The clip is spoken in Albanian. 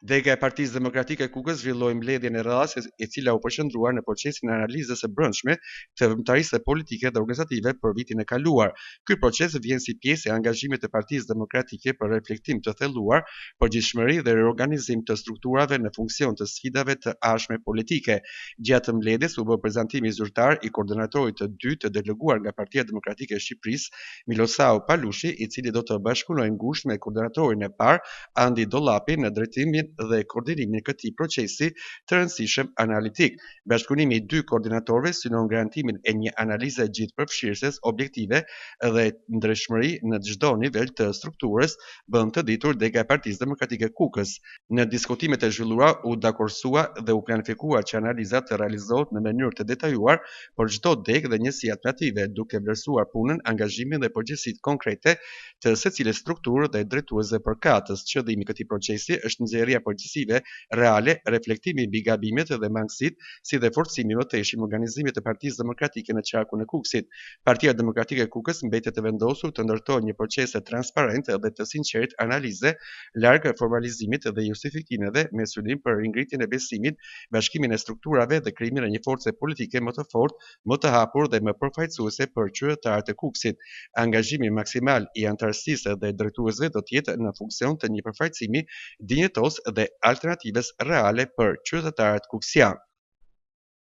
Dega e Partisë Demokratike Kukës zhvilloi mbledhjen e radhës e cila u përqendruar në procesin e analizës së brendshme të veprimtarisë politike dhe organizative për vitin e kaluar. Ky proces vjen si pjesë e angazhimit të Partisë Demokratike për reflektim të thelluar, përgjithshmëri dhe reorganizim të strukturave në funksion të sfidave të ardhshme politike. Gjatë mbledhjes u bë prezantimi zyrtar i koordinatorit të dytë të deleguar nga Partia Demokratike e Shqipërisë, Milosao Palushi, i cili do të bashkëpunojë ngushtë me koordinatorin e parë, Andi Dollapi, në drejtimin dhe koordinimin e këtij procesi të rëndësishëm analitik. Bashkëpunimi i dy koordinatorëve synon garantimin e një analize gjithëpërfshirëse, objektive dhe ndryshmëri në çdo nivel të strukturës, bën të ditur Dega e Partisë Demokratike Kukës. Në diskutimet e zhvilluara u dakorsua dhe u planifikuar që analiza të realizohet në mënyrë të detajuar për çdo degë dhe njësi alternative, duke vlerësuar punën, angazhimin dhe përgjegjësitë konkrete të secilës strukturë dhe drejtuese përkatës. Qëllimi i këtij procesi është nxjerrja përgjegjësive reale, reflektimi mbi gabimet dhe mangësitë, si dhe forcimi i mëtejshëm i organizimit të Partisë Demokratike në qarkun e Kukësit. Partia Demokratike e Kukës mbetet e vendosur të ndërtojë një proces transparent dhe të sinqert analize, larg formalizimit dhe justifikimeve, me synim për ringritjen e besimit, bashkimin e strukturave dhe krijimin e një force politike më të fortë, më të hapur dhe më përfaqësuese për qytetarët e Kukësit. Angazhimi maksimal i antarësisë dhe drejtuesve do të jetë në funksion të një përfaqësimi dinjitos dhe alternativës reale për qytetarët kuksian.